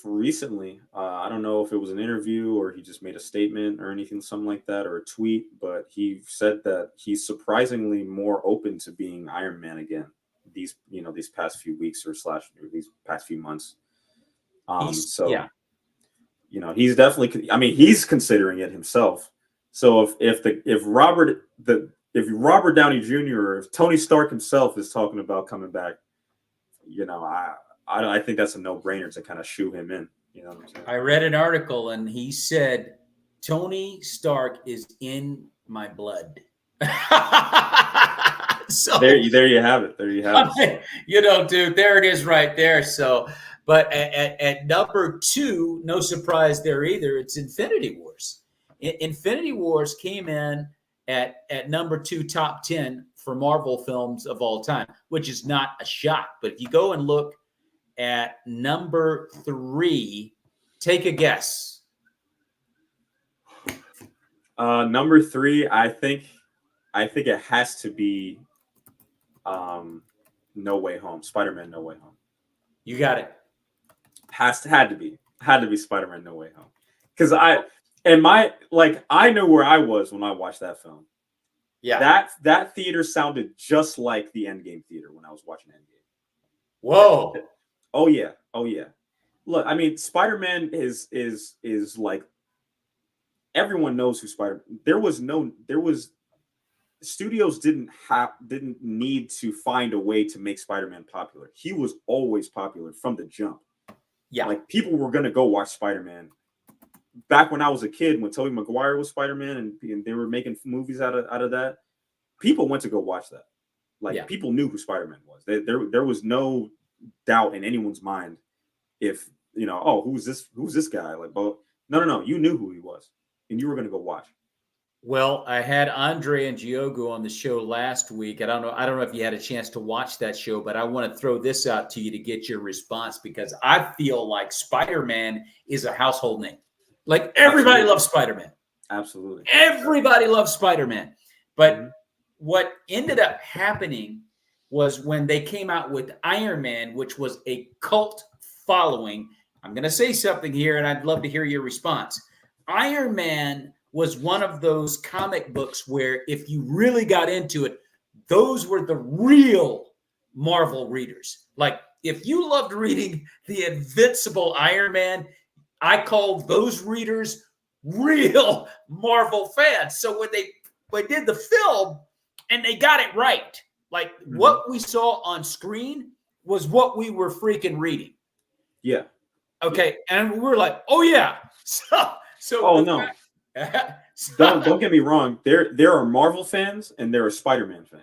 recently, I don't know if it was an interview or he just made a statement or anything, something like that, or a tweet, but he said that he's surprisingly more open to being Iron Man again these past few weeks or these past few months. He's definitely, I mean, he's considering it himself. So if Robert Downey Jr. or if Tony Stark himself is talking about coming back, I think that's a no-brainer to kind of shoo him in. You know what I'm saying? I read an article and he said, Tony Stark is in my blood. So there you have it. There you have it. Dude, there it is right there. So, but at number 2, no surprise there either. It's Infinity Wars. Infinity Wars came in at number 2, top 10 for Marvel films of all time, which is not a shock. But if you go and look at number 3, take a guess. Number 3, I think it has to be No Way Home. Spider-Man No Way Home. You got it. Had to be Spider-Man No Way Home. Because I know where I was when I watched that film. Yeah. That theater sounded just like the Endgame theater when I was watching Endgame. Whoa. Oh yeah. Look, I mean, Spider-Man is like, everyone knows who Spider-Man. Studios didn't need to find a way to make Spider-Man popular. He was always popular from the jump. Yeah. Like, people were gonna go watch Spider-Man. Back when I was a kid, when Tobey Maguire was Spider-Man and they were making movies out of that, people went to go watch that. Like, people knew who Spider-Man was. There was no doubt in anyone's mind if, who's this guy? Like, well, no, you knew who he was and you were going to go watch. Well, I had Andre and Giogo on the show last week. I don't know if you had a chance to watch that show, but I want to throw this out to you to get your response, because I feel like Spider-Man is a household name. Like, everybody loves Spider-Man. Absolutely. Everybody loves Spider-Man. But what ended up happening was when they came out with Iron Man, which was a cult following. I'm going to say something here, and I'd love to hear your response. Iron Man was one of those comic books where, if you really got into it, those were the real Marvel readers. Like, if you loved reading the Invincible Iron Man, I called those readers real Marvel fans. So when they did the film and they got it right, like, what we saw on screen was what we were freaking reading. Yeah. Okay. Yeah. And we were like, oh yeah. Oh no. Don't get me wrong. There are Marvel fans and there are Spider-Man fans.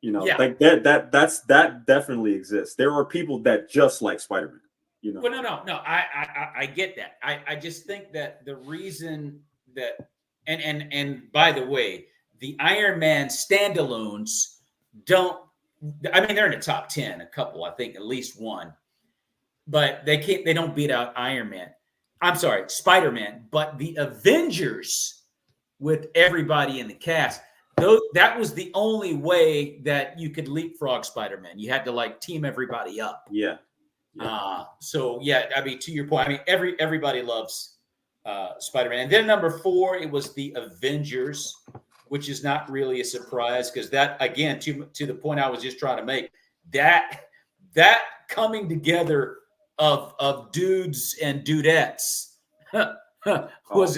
Like that definitely exists. There are people that just like Spider-Man. Well, no. I get that. I just think that the reason that, and by the way, the Iron Man standalones they're in the top 10, a couple, I think at least one, but they don't beat out Iron Man. I'm sorry, Spider-Man, but the Avengers with everybody in the cast, that was the only way that you could leapfrog Spider-Man. You had to team everybody up. Yeah. So I mean, to your point, I mean, everybody loves Spider-Man. And then number 4, it was the Avengers, which is not really a surprise, because that, again, to the point I was just trying to make, that coming together of dudes and dudettes was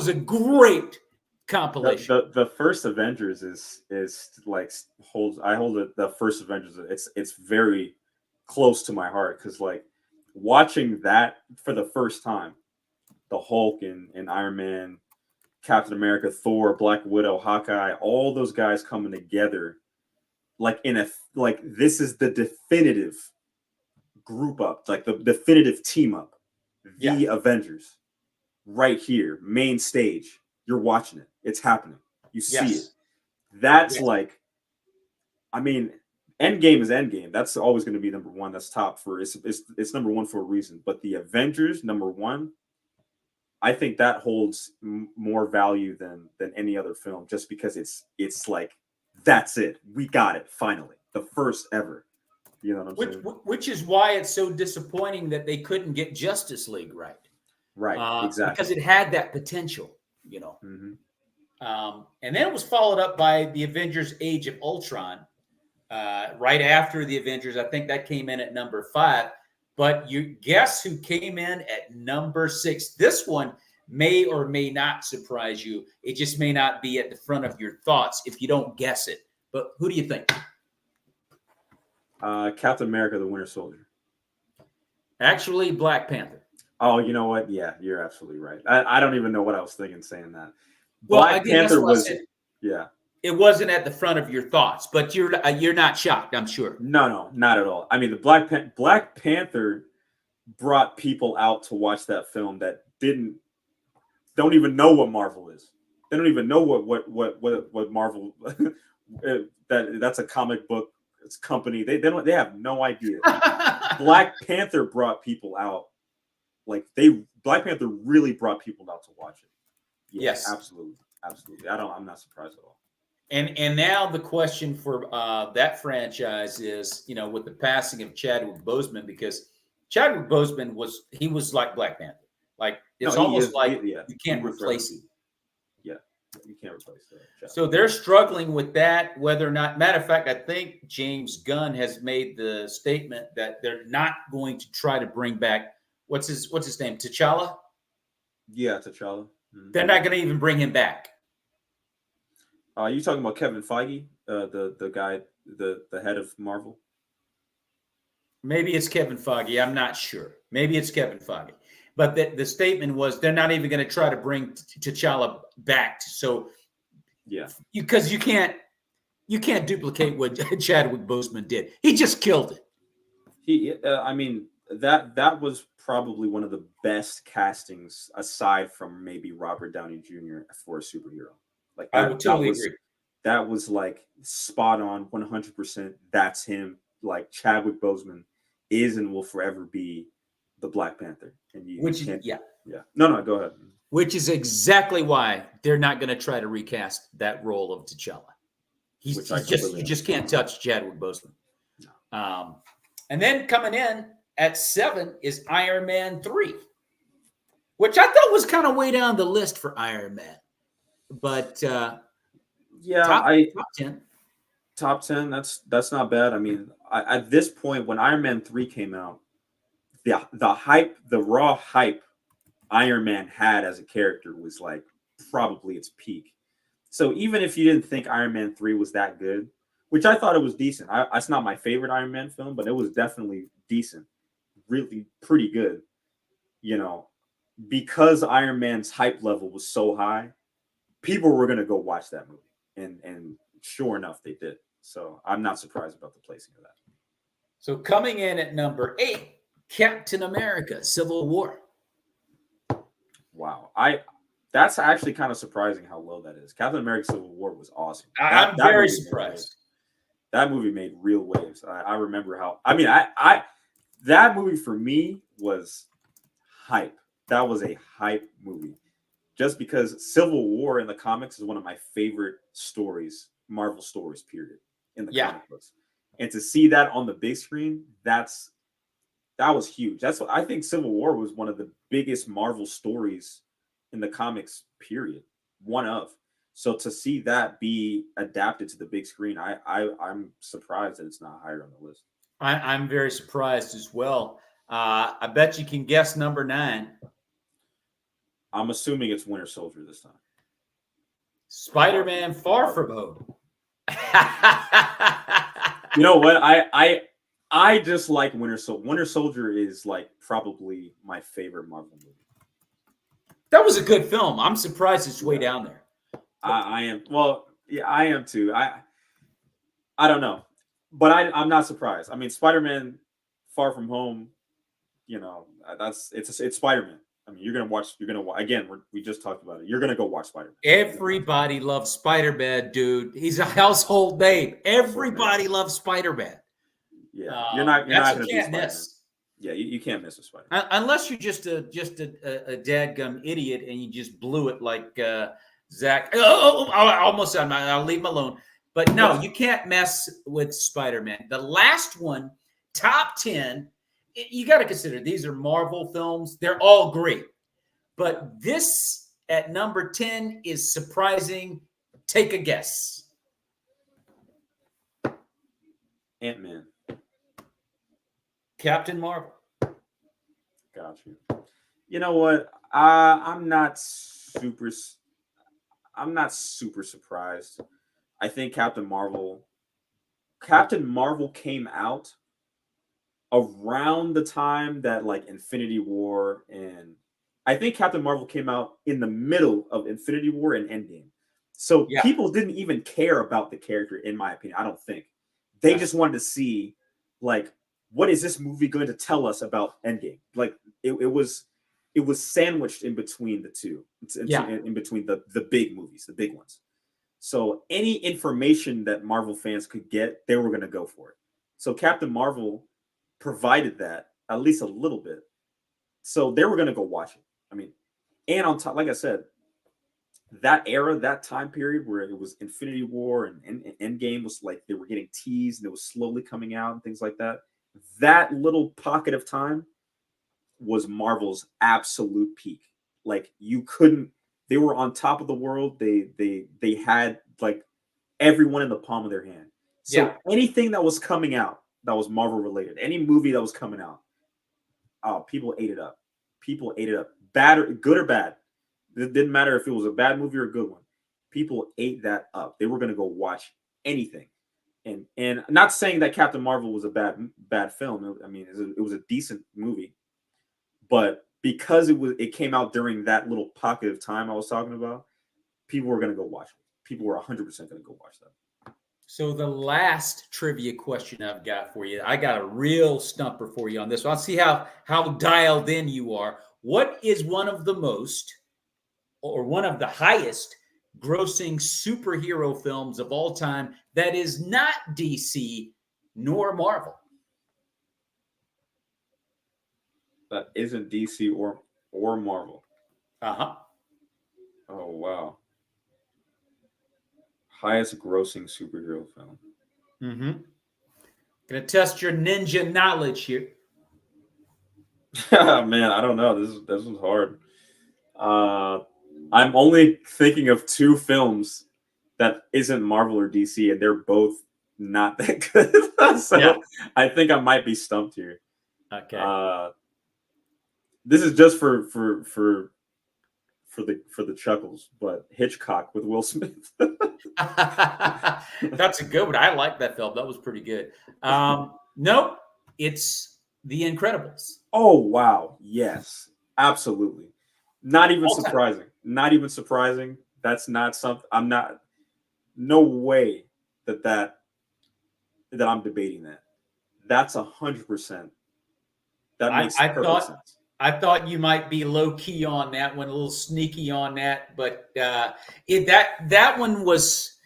a great compilation. The first Avengers I hold it, the first Avengers, it's very close to my heart, because watching that for the first time, the Hulk and Iron Man, Captain America, Thor, Black Widow, Hawkeye, all those guys coming together, this is the definitive group up, the definitive team up, the Avengers, right here, main stage. You're watching it. It's happening. You see it. That's I mean, Endgame is Endgame. That's always going to be number one. That's top for it's number one for a reason. But the Avengers number one, I think that holds more value than any other film, just because it's like that's it. We got it finally, the first ever. You know what I'm saying? Which is why it's so disappointing that they couldn't get Justice League right. Right, exactly. Because it had that potential, you know. Mm-hmm. And then it was followed up by the Avengers: Age of Ultron, right after the Avengers. I think that came in at number 5. But you guess who came in at number 6? This one may or may not surprise you. It just may not be at the front of your thoughts if you don't guess it. But who do you think? Captain America: The Winter Soldier. Actually, Black Panther. Oh, you know what? Yeah, you're absolutely right. I don't even know what I was thinking saying that. Well, Black Panther was, yeah. It wasn't at the front of your thoughts, but you're not shocked, I'm sure. No, not at all. I mean, the Black Panther brought people out to watch that film that don't even know what Marvel is. They don't even know what Marvel that's a comic book company. They have no idea. Black Panther brought people out. Black Panther really brought people out to watch it. Yeah, yes, absolutely. I'm not surprised at all. And now the question for that franchise is, you know, with the passing of Chadwick Boseman, because Chadwick Boseman was like Black Panther. Like it's almost like you can't replace him. Yeah, you can't replace that. So they're struggling with that. Whether or not, matter of fact, I think James Gunn has made the statement that they're not going to try to bring back what's his name, T'Challa. Yeah, T'Challa. Mm-hmm. They're not going to even bring him back. You talking about Kevin Feige, the guy, the head of Marvel? Maybe it's Kevin Feige. I'm not sure. Maybe it's Kevin Feige. But the statement was they're not even going to try to bring T'Challa back. So, yeah, because you can't duplicate what Chadwick Boseman did. He just killed it. I mean, that was probably one of the best castings aside from maybe Robert Downey Jr. for a superhero. Like I would totally agree. That was like spot on, 100%. That's him. Like Chadwick Boseman is and will forever be the Black Panther. And yeah. No, go ahead. Which is exactly why they're not going to try to recast that role of T'Challa. You just can't touch Chadwick Boseman. No. And then coming in at 7 is Iron Man 3, which I thought was kind of way down the list for Iron Man. But top 10. Top 10, that's not bad. I mean, at this point, when Iron Man 3 came out, the hype, the raw hype Iron Man had as a character was like probably its peak. So even if you didn't think Iron Man 3 was that good, which I thought it was decent. It's not my favorite Iron Man film, but it was definitely decent. Really pretty good. You know, because Iron Man's hype level was so high, people were going to go watch that movie. And sure enough, they did. So I'm not surprised about the placing of that. So coming in at number 8, Captain America: Civil War. Wow. That's actually kind of surprising how low that is. Captain America: Civil War was awesome. I'm very surprised. That movie made real waves. I remember how. I mean, that movie for me was hype. That was a hype movie, just because Civil War in the comics is one of my favorite stories, Marvel stories, period, in the comic books. And to see that on the big screen, that was huge. That's what I think. Civil War was one of the biggest Marvel stories in the comics, period. One of. So to see that be adapted to the big screen, I'm surprised that it's not higher on the list. I'm very surprised as well. I bet you can guess number 9. I'm assuming it's Winter Soldier this time. Spider-Man: Far From Home. You know what? I just like Winter Soldier. Winter Soldier is like probably my favorite Marvel movie. That was a good film. I'm surprised it's way down there. I am. Well, yeah, I am too. I don't know, but I'm not surprised. I mean, Spider-Man: Far From Home. You know, it's Spider-Man. I mean, you're gonna watch. Again. We just talked about it. You're gonna go watch Spider-Man. Everybody loves Spider-Man, dude. He's a household name. Everybody loves Spider-Man. Yeah, you're not gonna be Spider-Man. Miss. Yeah, you can't miss a Spider-Man unless you're just a dadgum idiot and you just blew it like Zach. I'll leave him alone. But no, you can't mess with Spider-Man. The last one, top 10. You got to consider these are Marvel films. They're all great. But this at number 10 is surprising. Take a guess. Ant-Man. Captain Marvel. Got you. You know what? I'm not super surprised. I think Captain Marvel came out around the time that like Infinity War, and I think Captain Marvel came out in the middle of Infinity War and Endgame. So people didn't even care about the character, in my opinion. I don't think. They just wanted to see like, what is this movie going to tell us about Endgame? Like it was sandwiched in between the two. In between the big movies, the big ones. So any information that Marvel fans could get, they were going to go for it. So Captain Marvel provided that at least a little bit. So they were going to go watch it. I mean, and on top, like I said, that era, that time period where it was Infinity War and Endgame was like they were getting teased and it was slowly coming out and things like that. That little pocket of time was Marvel's absolute peak. Like they were on top of the world. They had like everyone in the palm of their hand. So anything that was coming out that was Marvel related, any movie that was coming out, people ate it up. People ate it up. Bad or good or bad. It didn't matter if it was a bad movie or a good one. People ate that up. They were going to go watch anything. And not saying that Captain Marvel was a bad film. I mean, it was a decent movie. But because it came out during that little pocket of time I was talking about, people were going to go watch it. People were 100% going to go watch that. So the last trivia question I've got for you, I got a real stumper for you on this. So I'll see how dialed in you are. What is one of the highest grossing superhero films of all time that is not DC nor Marvel? That isn't DC or Marvel. Uh-huh. Oh, wow. Highest grossing superhero film. Mm-hmm. Gonna test your ninja knowledge here. Man, I don't know. This was hard. I'm only thinking of two films that isn't Marvel or DC, and they're both not that good. So I think I might be stumped here. Okay. This is just for the chuckles, but Hitchcock with Will Smith. That's a good one. I like that film. That was pretty good. No, it's The Incredibles. Oh wow, yes, absolutely. Not even surprising. Not even surprising. That's not something. I'm not. No way that I'm debating that. That's 100%. That makes perfect sense. I thought you might be low key on that one, a little sneaky on that, but that one was.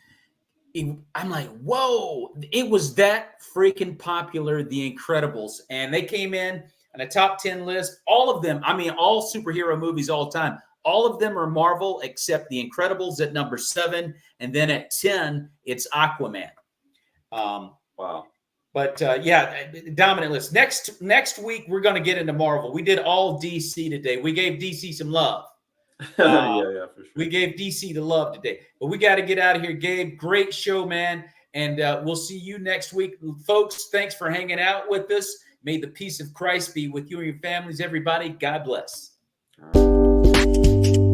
I'm like, whoa! It was that freaking popular, The Incredibles, and they came in on a top 10 list. All of them, I mean, all superhero movies all time. All of them are Marvel except The Incredibles at number 7, and then at 10 it's Aquaman. Wow. But dominant list. Next week we're going to get into Marvel. We did all DC today. We gave DC some love. For sure. We gave DC the love today. But we got to get out of here, Gabe. Great show, man. And we'll see you next week. Folks, thanks for hanging out with us. May the peace of Christ be with you and your families, everybody. God bless. All right.